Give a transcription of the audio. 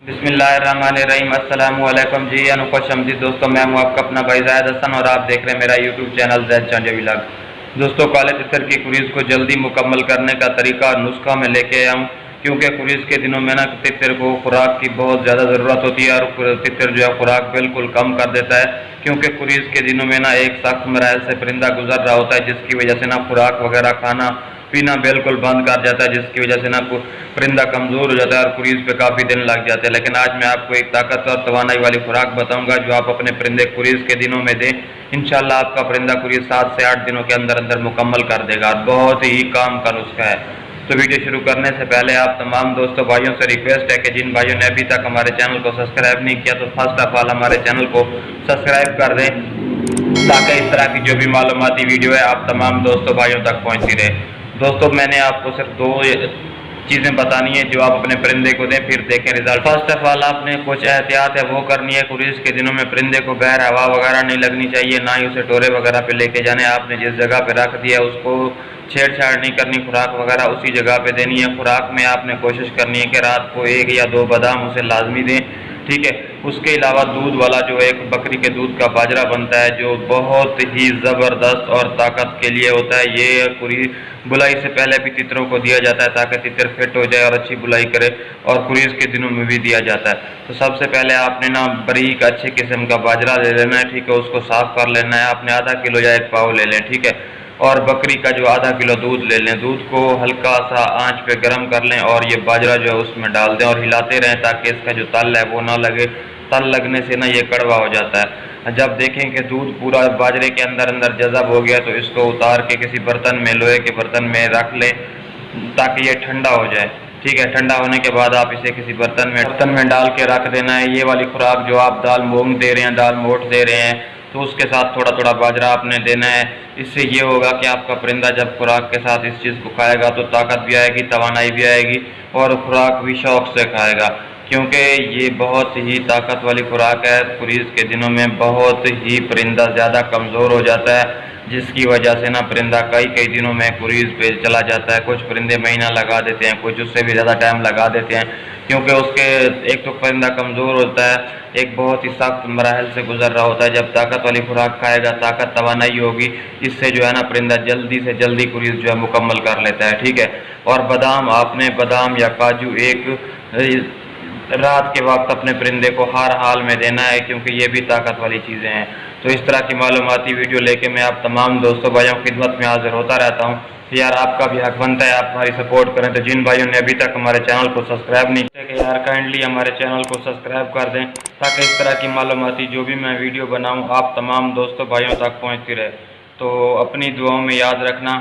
बिस्मिल्लाहिर्रहमानिर्रहीम। अस्सलामु अलैकुम जी, अनुखुशमदीद दोस्तों। मैं हूँ आपका अपना भाई ज़ाहिद हसन और आप देख रहे हैं मेरा यूट्यूब चैनल ज़ैद चांजे व्लॉग। दोस्तों, काले तितर की कुरीज़ को जल्दी मुकम्मल करने का तरीका और नुस्खा मैं लेके आया हूँ, क्योंकि कुरीज़ के दिनों में ना तितर को खुराक की बहुत ज़्यादा ज़रूरत होती है और तितर जो है खुराक बिल्कुल कम कर देता है, क्योंकि कुरीज़ के दिनों में ना एक सख्त मराहल से परिंदा गुजर रहा होता है, जिसकी वजह से ना खुराक वगैरह खाना पीना बिल्कुल बंद कर जाता है, जिसकी वजह से ना परिंदा कमज़ोर हो जाता है और कुरीज़ पे काफ़ी दिन लग जाते हैं। लेकिन आज मैं आपको एक ताकत और तवानाई वाली खुराक बताऊंगा जो आप अपने परिंदे कुरीज़ के दिनों में दें। इंशाल्लाह आपका परिंदा कुरीज़ 7 से 8 दिनों के अंदर अंदर मुकम्मल कर देगा। बहुत ही काम का नुस्खा है। तो वीडियो शुरू करने से पहले आप तमाम दोस्तों भाइयों से रिक्वेस्ट है कि जिन भाइयों ने अभी तक हमारे चैनल को सब्सक्राइब नहीं किया तो फर्स्ट ऑफ ऑल हमारे चैनल को सब्सक्राइब कर दें, ताकि इस तरह की जो भी मालूमाती वीडियो है आप तमाम दोस्तों भाइयों तक पहुँचती रहे। दोस्तों, मैंने आपको सिर्फ 2 चीज़ें बतानी है जो आप अपने परिंदे को दें, फिर देखें रिजल्ट। फर्स्ट ऑफ ऑल आपने कुछ एहतियात है वो करनी है। कुरीज़ के दिनों में परिंदे को गैर हवा वगैरह नहीं लगनी चाहिए, ना ही उसे टोरे वगैरह पे लेके जाने। आपने जिस जगह पे रख दिया उसको छेड़छाड़ नहीं करनी, खुराक वगैरह उसी जगह पे देनी है। खुराक में आपने कोशिश करनी है कि रात को 1 या 2 बादाम उसे लाजमी दें, ठीक है। उसके अलावा दूध वाला जो एक बकरी के दूध का बाजरा बनता है जो बहुत ही ज़बरदस्त और ताकत के लिए होता है, ये पूरी बुलाई से पहले भी तितरों को दिया जाता है ताकि तितर फिट हो जाए और अच्छी बुलाई करे, और कुरीज़ के दिनों में भी दिया जाता है। तो सबसे पहले आपने ना बारीक अच्छे किस्म का बाजरा ले लेना है, ठीक है। उसको साफ़ कर लेना है। आपने आधा किलो या 1 पाव ले लें, ठीक है। और बकरी का जो आधा किलो दूध ले लें। दूध को हल्का सा आंच पे गर्म कर लें और ये बाजरा जो है उसमें डाल दें और हिलाते रहें ताकि इसका जो तल है वो ना लगे। तल लगने से ना ये कड़वा हो जाता है। जब देखें कि दूध पूरा बाजरे के अंदर अंदर जज़ब हो गया तो इसको उतार के किसी बर्तन में, लोहे के बर्तन में रख लें ताकि ये ठंडा हो जाए, ठीक है। ठंडा होने के बाद आप इसे किसी बर्तन में डाल के रख देना है। ये वाली खुराक जो आप दाल मूंग दे रहे हैं, दाल मोठ दे रहे हैं, तो उसके साथ थोड़ा थोड़ा बाजरा आपने देना है। इससे ये होगा कि आपका परिंदा जब खुराक के साथ इस चीज़ को खाएगा तो ताकत भी आएगी, तवानाई भी आएगी और खुराक भी शौक से खाएगा, क्योंकि ये बहुत ही ताकत वाली खुराक है। कुरीज़ के दिनों में बहुत ही परिंदा ज़्यादा कमज़ोर हो जाता है, जिसकी वजह से ना परिंदा कई कई दिनों में कुरीज़ पे चला जाता है। कुछ परिंदे महीना लगा देते हैं, कुछ उससे भी ज़्यादा टाइम लगा देते हैं, क्योंकि उसके एक तो परिंदा कमज़ोर होता है, एक बहुत ही सख्त मराहल से गुजर रहा होता है। जब ताकत वाली खुराक खाएगा, ताकत तवानाई होगी, इससे जो है ना परिंदा जल्दी से जल्दी कुरीज़ जो है मुकम्मल कर लेता है, ठीक है। और बादाम, आपने बादाम या काजू एक रात के वक्त अपने परिंदे को हर हाल में देना है, क्योंकि ये भी ताकत वाली चीज़ें हैं। तो इस तरह की मालूमाती वीडियो लेके मैं आप तमाम दोस्तों भाइयों की खिदमत में हाजिर होता रहता हूँ। यार, आपका भी हक बनता है आप हमारी सपोर्ट करें। तो जिन भाइयों ने अभी तक हमारे चैनल को सब्सक्राइब नहीं किया कि यार काइंडली हमारे चैनल को सब्सक्राइब कर दें, ताकि इस तरह की मालूमाती जो भी मैं वीडियो बनाऊँ आप तमाम दोस्तों भाइयों तक पहुँचती रहे। तो अपनी दुआओं में याद रखना।